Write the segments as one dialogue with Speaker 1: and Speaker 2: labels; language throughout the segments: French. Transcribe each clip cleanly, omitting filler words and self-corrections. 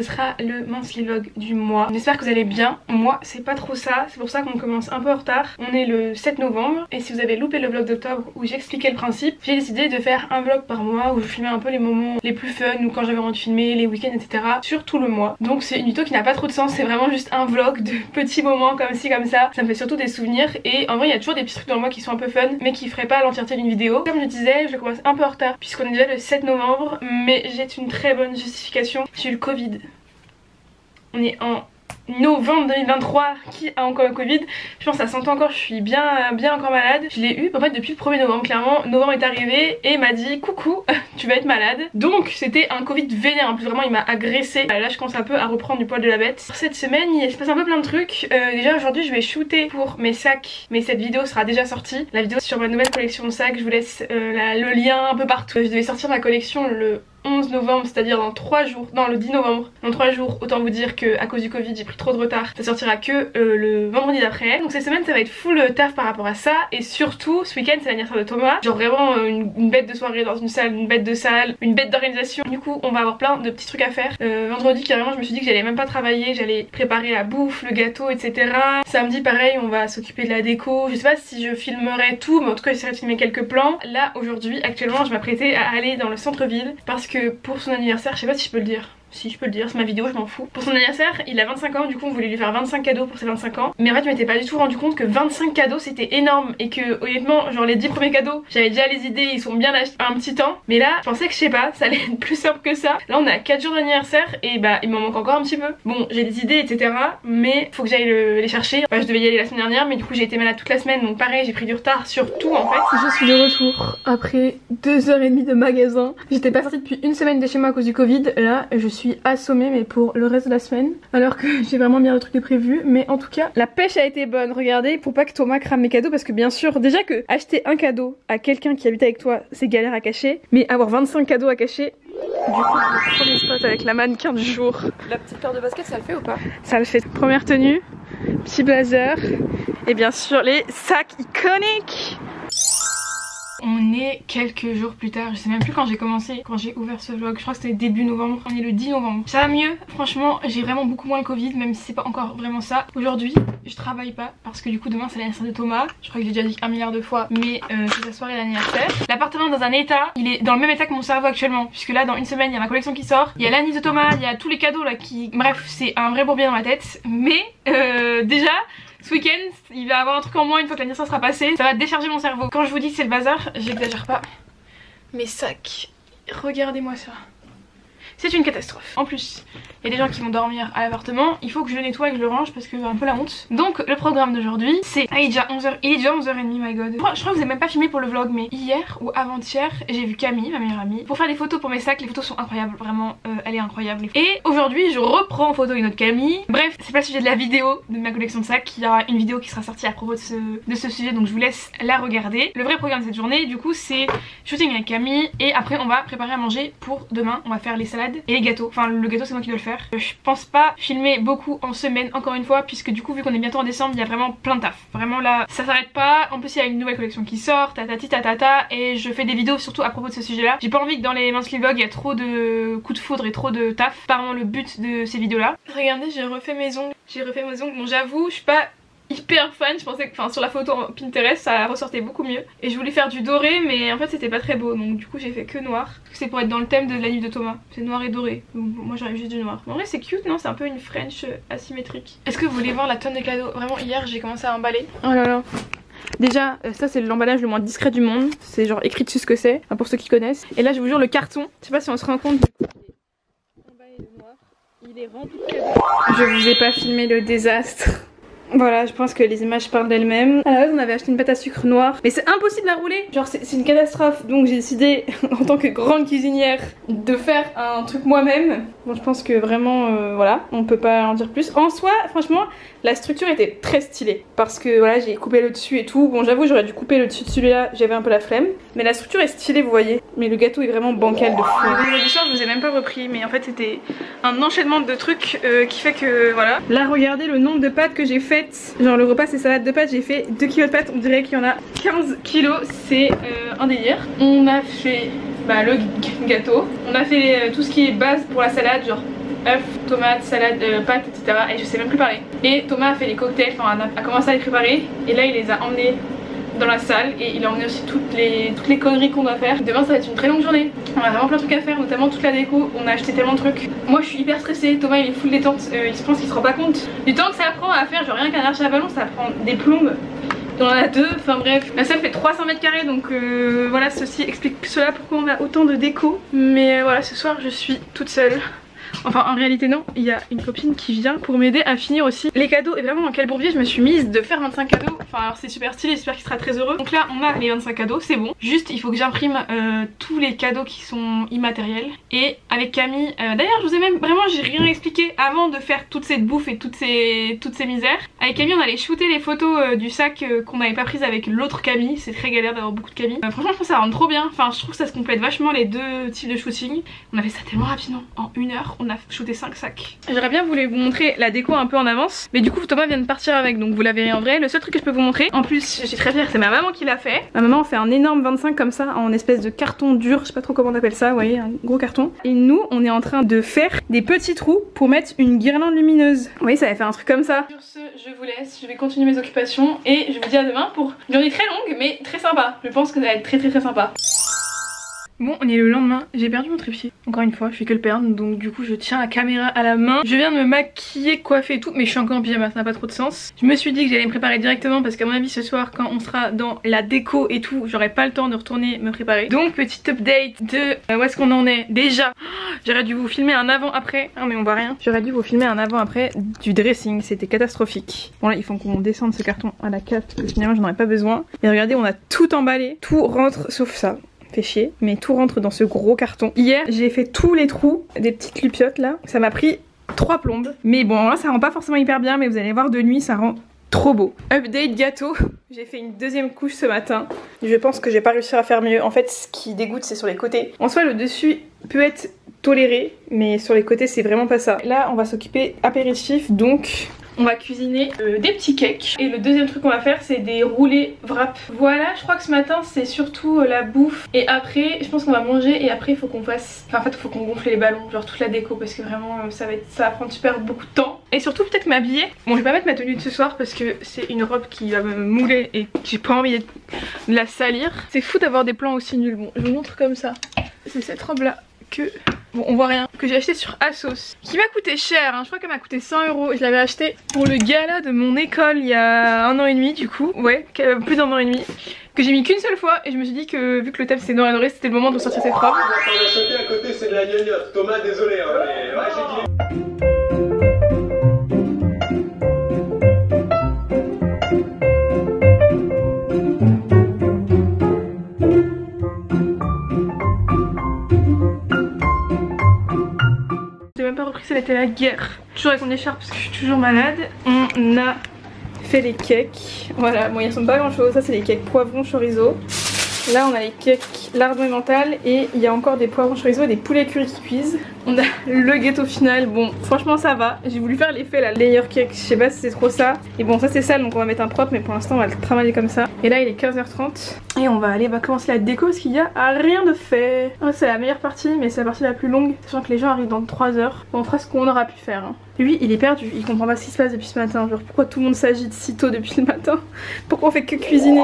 Speaker 1: ce sera le monthly vlog du mois. J'espère que vous allez bien. Moi c'est pas trop ça, c'est pour ça qu'on commence un peu en retard. On est le 7 novembre et si vous avez loupé le vlog d'octobre où j'expliquais le principe, j'ai décidé de faire un vlog par mois où je filmais un peu les moments les plus fun ou quand j'avais envie de filmer, les week-ends etc. sur tout le mois. Donc c'est une vidéo qui n'a pas trop de sens, c'est vraiment juste un vlog de petits moments comme ci comme ça. Ça me fait surtout des souvenirs et en vrai il y a toujours des petits trucs dans le mois qui sont un peu fun mais qui feraient pas l'entièreté d'une vidéo. Comme je disais, je commence un peu en retard puisqu'on est déjà le 7 novembre mais j'ai une très bonne justification, j'ai eu le Covid. On est en novembre 2023, qui a encore le Covid? Je pense que ça s'entend encore, je suis bien encore malade. Je l'ai eu en fait depuis le 1er novembre, clairement. Novembre est arrivé et m'a dit coucou, tu vas être malade. Donc c'était un Covid vénère, en plus vraiment il m'a agressé. Là je commence un peu à reprendre du poil de la bête. Cette semaine il se passe un peu plein de trucs. Déjà aujourd'hui je vais shooter pour mes sacs, mais cette vidéo sera déjà sortie. La vidéo sur ma nouvelle collection de sacs, je vous laisse le lien un peu partout. Je devais sortir ma collection le 11 novembre, c'est-à-dire dans 3 jours, non le 10 novembre, dans 3 jours, autant vous dire que à cause du Covid j'ai pris trop de retard, ça sortira que le vendredi d'après. Donc cette semaine ça va être full taf par rapport à ça et surtout ce week-end c'est l'anniversaire de Thomas, genre vraiment une bête de soirée dans une salle, une bête de salle, une bête d'organisation. Du coup on va avoir plein de petits trucs à faire. Vendredi carrément je me suis dit que j'allais même pas travailler, j'allais préparer la bouffe, le gâteau etc. Samedi pareil on va s'occuper de la déco, je sais pas si je filmerai tout mais en tout cas j'essaierai de filmer quelques plans. Là aujourd'hui actuellement je m'apprêtais à aller dans le centre-ville parce que pour son anniversaire, je sais pas si je peux le dire. Si je peux le dire, c'est ma vidéo, je m'en fous. Pour son anniversaire, il a 25 ans, du coup on voulait lui faire 25 cadeaux pour ses 25 ans. Mais en fait je m'étais pas du tout rendu compte que 25 cadeaux c'était énorme et que honnêtement genre les 10 premiers cadeaux, j'avais déjà les idées, ils sont bien achetés un petit temps. Mais là je pensais que je sais pas, ça allait être plus simple que ça. Là on est à 4 jours d'anniversaire et bah il m'en manque encore un petit peu. Bon j'ai des idées etc mais faut que j'aille les chercher. Enfin je devais y aller la semaine dernière mais du coup j'ai été malade toute la semaine donc pareil j'ai pris du retard sur tout en fait. Je suis de retour après 2h30 de magasin. J'étais pas sortie depuis une semaine de chez moi à cause du Covid. Là je suis assommée mais pour le reste de la semaine alors que j'ai vraiment bien le truc de prévu. Mais en tout cas la pêche a été bonne, regardez, pour pas que Thomas crame mes cadeaux parce que bien sûr déjà que acheter un cadeau à quelqu'un qui habite avec toi c'est galère à cacher, mais avoir 25 cadeaux à cacher. Du coup le premier spot avec la mannequin du jour. La petite paire de baskets ça le fait ou pas? Ça le fait. Première tenue, petit blazer et bien sûr les sacs iconiques. On est quelques jours plus tard, je sais même plus quand j'ai commencé, quand j'ai ouvert ce vlog, je crois que c'était début novembre, on est le 10 novembre. Ça va mieux, franchement j'ai vraiment beaucoup moins le Covid même si c'est pas encore vraiment ça. Aujourd'hui je travaille pas parce que du coup demain c'est l'anniversaire de Thomas, je crois que j'ai déjà dit 1 milliard de fois mais c'est sa soirée d'anniversaire. L'appartement est dans un état, il est dans le même état que mon cerveau actuellement puisque là dans une semaine il y a ma collection qui sort, il y a l'anniv de Thomas, il y a tous les cadeaux là qui... Bref c'est un vrai bourbier dans ma tête mais déjà... Ce week-end, il va y avoir un truc en moins une fois que l'anniversaire sera passé. Ça va décharger mon cerveau. Quand je vous dis que c'est le bazar, j'exagère pas. Mes sacs, regardez-moi ça. C'est une catastrophe. En plus, il y a des gens qui vont dormir à l'appartement. Il faut que je le nettoie et que je le range parce que j'ai un peu la honte. Donc le programme d'aujourd'hui c'est... Ah il est déjà 11h, il est déjà 11h30 my god. Je crois que vous avez même pas filmé pour le vlog mais hier ou avant-hier j'ai vu Camille, ma meilleure amie, pour faire des photos pour mes sacs. Les photos sont incroyables, vraiment elle est incroyable. Et aujourd'hui je reprends en photo une autre Camille. Bref c'est pas le sujet de la vidéo de ma collection de sacs. Il y aura une vidéo qui sera sortie à propos de ce sujet donc je vous laisse la regarder. Le vrai programme de cette journée du coup c'est shooting avec Camille et après on va préparer à manger pour demain. On va faire les salades et les gâteaux. Enfin le gâteau c'est moi qui dois le faire. Je pense pas filmer beaucoup en semaine encore une fois puisque du coup vu qu'on est bientôt en décembre il y a vraiment plein de taf. Vraiment là ça s'arrête pas. En plus il y a une nouvelle collection qui sort, tatati tatata et je fais des vidéos surtout à propos de ce sujet là. J'ai pas envie que dans les monthly vlogs il y a trop de coups de foudre et trop de taf. C'est pas vraiment le but de ces vidéos là. Regardez j'ai refait mes ongles. Bon j'avoue je suis pas hyper fan, je pensais que enfin sur la photo en Pinterest ça ressortait beaucoup mieux et je voulais faire du doré mais en fait c'était pas très beau donc du coup j'ai fait que noir parce que c'est pour être dans le thème de l'anniv de Thomas, c'est noir et doré donc moi j'aurais juste du noir. En vrai c'est cute non, c'est un peu une French asymétrique. Est-ce que vous voulez voir la tonne de cadeaux? Vraiment hier j'ai commencé à emballer. Oh là là. Déjà ça c'est l'emballage le moins discret du monde, c'est genre écrit dessus ce que c'est pour ceux qui connaissent. Et là je vous jure le carton, je sais pas si on se rend compte, emballé de noir, il est rempli de cadeaux. Je vous ai pas filmé le désastre. Voilà, je pense que les images parlent d'elles-mêmes. À la base on avait acheté une pâte à sucre noire mais c'est impossible à rouler, genre c'est une catastrophe. Donc j'ai décidé en tant que grande cuisinière de faire un truc moi-même. Bon je pense que vraiment voilà, on peut pas en dire plus. En soi franchement la structure était très stylée parce que voilà j'ai coupé le dessus et tout. Bon j'avoue j'aurais dû couper le dessus de celui-là, j'avais un peu la flemme. Mais la structure est stylée vous voyez. Mais le gâteau est vraiment bancal de fou. Vendredi soir je vous ai même pas repris mais en fait c'était un enchaînement de trucs qui fait que voilà. Là regardez le nombre de pâtes que j'ai fait. Genre le repas c'est salade de pâtes, j'ai fait 2 kg de pâtes, on dirait qu'il y en a 15 kg, c'est un délire. On a fait le gâteau, on a fait tout ce qui est base pour la salade, genre œufs, tomates, salade, pâtes, etc. Et je sais même plus parler. Et Thomas a fait les cocktails, enfin a commencé à les préparer. Et là il les a emmenés dans la salle et il a emmené aussi toutes les conneries qu'on doit faire. Demain ça va être une très longue journée. On a vraiment plein de trucs à faire, notamment toute la déco. On a acheté tellement de trucs. Moi je suis hyper stressée, Thomas il est full détente. Il se pense qu'il se rend pas compte du temps que ça prend à faire. Genre rien qu'un arche à ballon ça prend des plombes. Et on en a deux, enfin bref. La salle fait 300 mètres carrés donc voilà, ceci explique cela pourquoi on a autant de déco. Mais voilà, ce soir je suis toute seule. Enfin en réalité non, il y a une copine qui vient pour m'aider à finir aussi les cadeaux. Et vraiment dans quel bourbier je me suis mise de faire 25 cadeaux. Enfin alors c'est super stylé, j'espère qu'il sera très heureux. Donc là on a les 25 cadeaux, c'est bon. Juste il faut que j'imprime tous les cadeaux qui sont immatériels. Et avec Camille, d'ailleurs je vous ai même vraiment, j'ai rien expliqué avant de faire toute cette bouffe et toutes ces misères. Avec Camille on allait shooter les photos du sac qu'on n'avait pas prise avec l'autre Camille. C'est très galère d'avoir beaucoup de Camille. Franchement je pense que ça rentre trop bien. Enfin je trouve que ça se complète vachement les deux types de shooting. On a fait ça tellement rapidement, en 1 heure. On a shooté 5 sacs. J'aurais bien voulu vous montrer la déco un peu en avance, mais du coup Thomas vient de partir avec, donc vous la verrez en vrai. Le seul truc que je peux vous montrer, en plus je suis très fière, c'est ma maman qui l'a fait. Ma maman fait un énorme 25 comme ça en espèce de carton dur, je sais pas trop comment on appelle ça, vous voyez, un gros carton. Et nous on est en train de faire des petits trous pour mettre une guirlande lumineuse. Vous voyez, ça va faire un truc comme ça. Sur ce je vous laisse, je vais continuer mes occupations et je vous dis à demain pour une journée très longue mais très sympa. Je pense que ça va être très sympa. Bon, on est le lendemain, j'ai perdu mon trépied. Encore une fois, je fais que le perdre, donc du coup je tiens la caméra à la main. Je viens de me maquiller, coiffer et tout, mais je suis encore en pyjama, ça n'a pas trop de sens. Je me suis dit que j'allais me préparer directement parce qu'à mon avis ce soir, quand on sera dans la déco et tout, j'aurai pas le temps de retourner me préparer. Donc petite update de où est-ce qu'on en est déjà. J'aurais dû vous filmer un avant-après, mais on voit rien. J'aurais dû vous filmer un avant-après du dressing, c'était catastrophique. Bon là il faut qu'on descende ce carton à la cave parce que finalement j'en aurais pas besoin. Et regardez, on a tout emballé, tout rentre sauf ça. Fait chier, mais tout rentre dans ce gros carton. Hier j'ai fait tous les trous des petites lupiotes là, ça m'a pris 3 plombes. Mais bon là ça rend pas forcément hyper bien, mais vous allez voir de nuit ça rend trop beau. Update gâteau, j'ai fait une deuxième couche ce matin. Je pense que j'ai pas réussi à faire mieux. En fait ce qui dégoûte c'est sur les côtés. En soi le dessus peut être toléré, mais sur les côtés c'est vraiment pas ça. Là on va s'occuper apéritif, donc on va cuisiner des petits cakes. Et le deuxième truc qu'on va faire c'est des roulés wrap. Voilà, je crois que ce matin c'est surtout la bouffe. Et après je pense qu'on va manger et après il faut qu'on fasse... Enfin en fait il faut qu'on gonfle les ballons, genre toute la déco, parce que vraiment ça va prendre super beaucoup de temps. Et surtout peut-être m'habiller. Bon je vais pas mettre ma tenue de ce soir parce que c'est une robe qui va me mouler et j'ai pas envie de la salir. C'est fou d'avoir des plans aussi nuls. Bon je vous montre comme ça. C'est cette robe là que... Bon on voit rien, que j'ai acheté sur Asos, qui m'a coûté cher, hein. Je crois qu'elle m'a coûté 100 €. Je l'avais acheté pour le gala de mon école il y a 1 an et demi du coup, ouais, plus d'1 an et demi, que j'ai mis qu'une seule fois. Et je me suis dit que vu que le thème c'est noir et doré, c'était le moment de ressortir cette robe.
Speaker 2: À côté c'est de la gnognotte, Thomas désolé hein, mais ouais, j'ai dit...
Speaker 1: Ça a été la guerre. Toujours avec mon écharpe parce que je suis toujours malade. On a fait les cakes. Voilà, bon, ils ressemblent pas à grand chose. Ça, c'est les cakes poivrons chorizo. Là, on a les cakes lardon et mental. Et il y a encore des poivrons chorizo et des poulets curry qui cuisent. On a le gâteau final. Bon, franchement, ça va. J'ai voulu faire l'effet la layer cake. Je sais pas si c'est trop ça. Et bon, ça, c'est sale donc on va mettre un propre. Mais pour l'instant, on va le travailler comme ça. Et là, il est 15h30. Et on va commencer la déco parce qu'il y a rien de fait. Oh, c'est la meilleure partie, mais c'est la partie la plus longue. Sachant que les gens arrivent dans 3 heures. Bon, on fera ce qu'on aura pu faire. Hein. Lui, il est perdu. Il comprend pas ce qui se passe depuis ce matin. Genre, pourquoi tout le monde s'agite si tôt depuis le matin? Pourquoi on fait que cuisiner?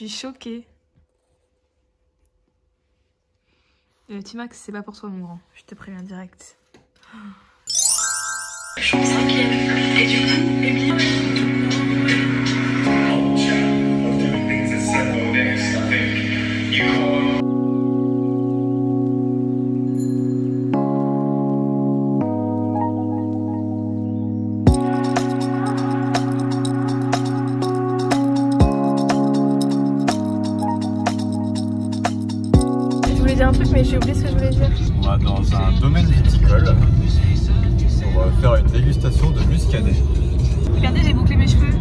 Speaker 1: suis choquée. Et le petit Max, c'est pas pour toi, mon grand. Je te préviens direct.
Speaker 3: Je suis en 5e. Et du coup, Émilie.
Speaker 1: Un truc mais j'ai oublié ce que je voulais dire.
Speaker 4: On va dans un domaine viticole. On va faire une dégustation de muscadet.
Speaker 1: Regardez, j'ai bouclé mes cheveux.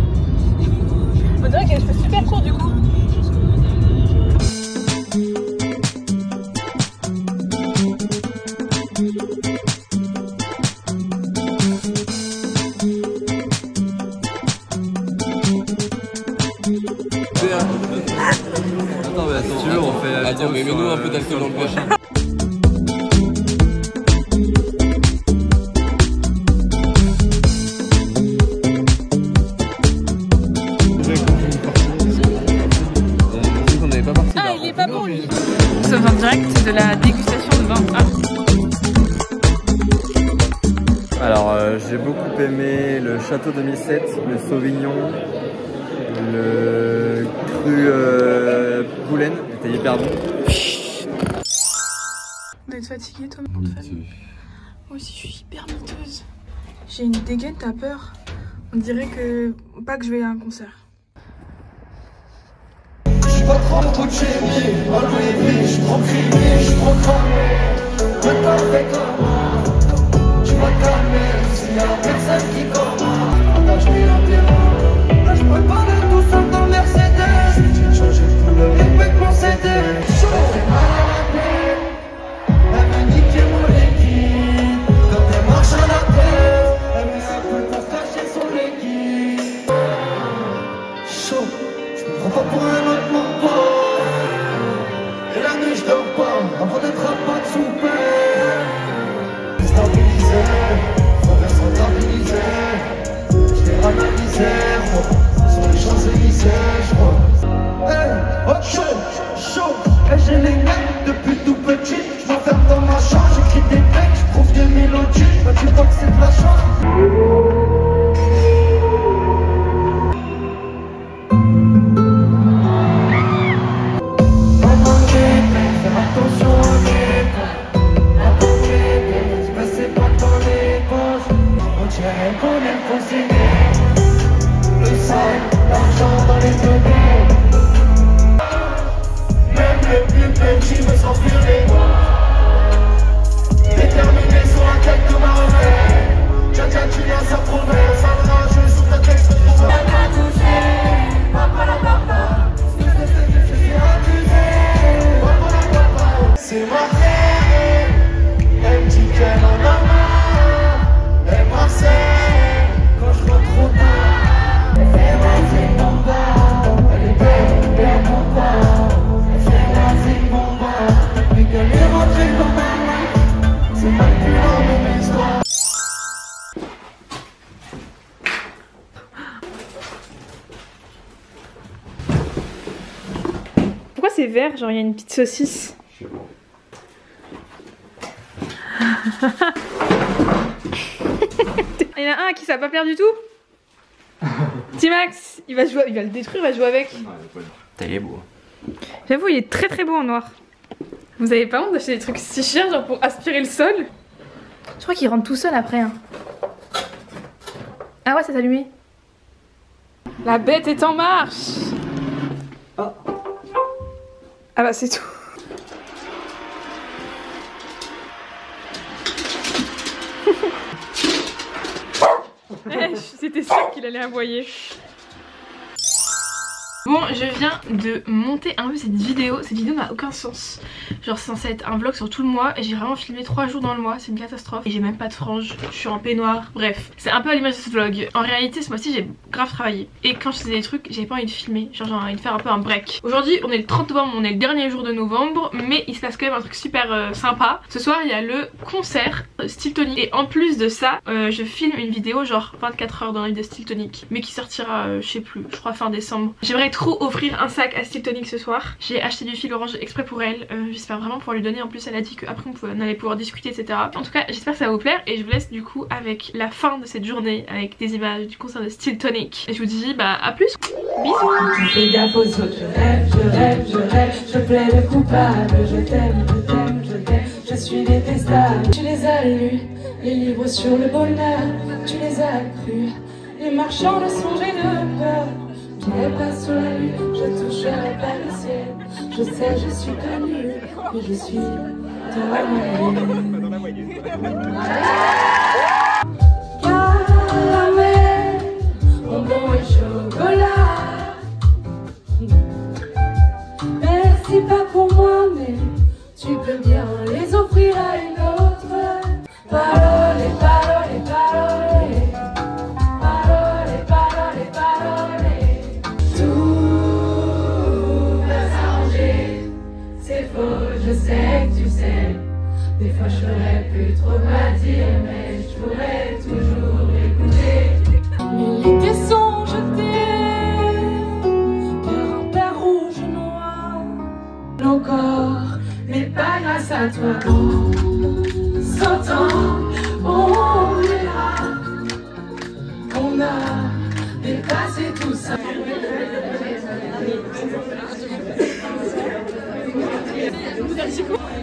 Speaker 1: On dirait qu'il y a les cheveux super courts du coup.
Speaker 4: Si tu veux, on fait.
Speaker 5: Attends, mais mets-nous un peu d'alcool dans le prochain.
Speaker 1: Ah, il est pas bon lui. Nous sommes en direct de la dégustation de vin. Ah.
Speaker 4: Alors, j'ai beaucoup aimé le Château 2007, le Sauvignon, le cru Boulen, c'était hyper bon.
Speaker 1: Vous êtes fatiguée toi, mon fan? Moi aussi je suis hyper miteuse. J'ai une dégaine, t'as peur? On dirait que... pas que je vais à un concert.
Speaker 6: J'suis pas trop coaché, à l'OEV, j'suis trop crié, j'suis trop cramé. Maintenant fais comment? Tu vas calmer, s'il y a personne qui commande. Là j'mets un terrain, là j'peux parler tout seul dans Mercedes. J'vais te changer de couleur, et mec mon CD. Chaud, c'est mal à la tête. Elle m'a niqué mon équipe. Quand elle marche à la tête, elle met un peu pour cacher son équipe. Chaud, j'me prends pas pour un autre mon pote. Et la nuit j'dors pas, avant d'être à pas de souper. Stabilisé, faut bien se rentabiliser. J't'ai analysé, sur les Champs-Élysées, j'crois. Hey, oh chaud, chaud. Et j'ai les mecs depuis tout petit. J'm'enferme dans ma chambre, j'écris des textes, j'prouve des mélodies. Bah tu vois que c'est de la chance.
Speaker 1: Pourquoi c'est vert? Genre il y a une petite saucisse. Il y en a un qui ça va pas plaire du tout. Petit Max, il va jouer, il va le détruire, il va jouer avec.
Speaker 5: Il est beau.
Speaker 1: J'avoue, il est très très beau en noir. Vous avez pas honte d'acheter des trucs si chers genre pour aspirer le sol? Je crois qu'il rentre tout seul après. Hein. Ah ouais, c'est allumé. La bête est en marche.
Speaker 4: Ah,
Speaker 1: Ah bah c'est tout. C'était sûr qu'il allait aboyer. Bon, je viens de monter un peu cette vidéo. Cette vidéo n'a aucun sens. Genre c'est censé être un vlog sur tout le mois et j'ai vraiment filmé 3 jours dans le mois, c'est une catastrophe. Et j'ai même pas de frange, je suis en peignoir. Bref, c'est un peu à l'image de ce vlog. En réalité ce mois-ci j'ai grave travaillé. Et quand je faisais des trucs, j'avais pas envie de filmer. Genre j'ai envie de faire un peu un break. Aujourd'hui on est le 30 novembre, on est le dernier jour de novembre. Mais il se passe quand même un truc super sympa. Ce soir il y a le concert Stiltonic. Et en plus de ça, je filme une vidéo genre 24 heures dans la vie de Stiltonic. Mais qui sortira, je sais plus, je crois fin décembre. J'aimerais trop trop offrir un sac à Stiltonic ce soir. J'ai acheté du fil orange exprès pour elle. J'espère vraiment pouvoir lui donner. En plus elle a dit qu'après on allait pouvoir discuter etc. En tout cas j'espère que ça va vous plaire et je vous laisse du coup avec la fin de cette journée avec des images du concert de Stiltonic. Et je vous dis bah à plus. Bisous.
Speaker 6: Tu fais gaffe aux autres, je rêve, je rêve, je rêve, je plaide coupable, je t'aime, je t'aime, je t'aime, je suis détestable. Tu les as lus, les livres sur le bonheur, tu les as crus, les marchands de songe et de peur. J'irai pas sur la lune, je toucherai pas le ciel, je sais, je suis connue, mais je suis dans la moyenne. Caramel, bonbon et chocolat. Merci pas pour moi, mais tu peux bien les offrir à une autre. Parole, parole, parole, parole, parole, parole. Tout va s'arranger. C'est faux, je sais que tu sais. Des fois j'aurais pu trop quoi dire, mais je pourrais toujours écouter. Mais les dés sont jetés, cœur en père rouge noir. Encore, mais pas grâce à toi. S'entend, on verra. On a dépassé tout ça.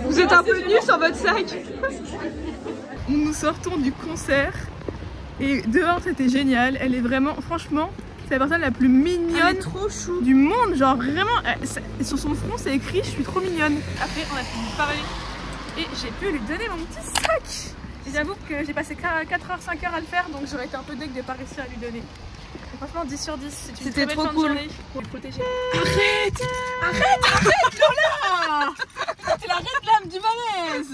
Speaker 1: Vous êtes un peu nus sur votre sac. Nous sortons du concert et dehors c'était génial. Elle est vraiment, franchement, c'est la personne la plus mignonne du monde. Genre vraiment, sur son front c'est écrit je suis trop mignonne. Après on a pu lui parler et j'ai pu lui donner mon petit sac. Et j'avoue que j'ai passé 4h, 5h à le faire donc j'aurais été un peu deg de pas réussir à lui donner. Et franchement 10 sur 10, c'est une très belle fin de journée. Pour le protéger. Arrête Lola. C'est la reine lame du malaise.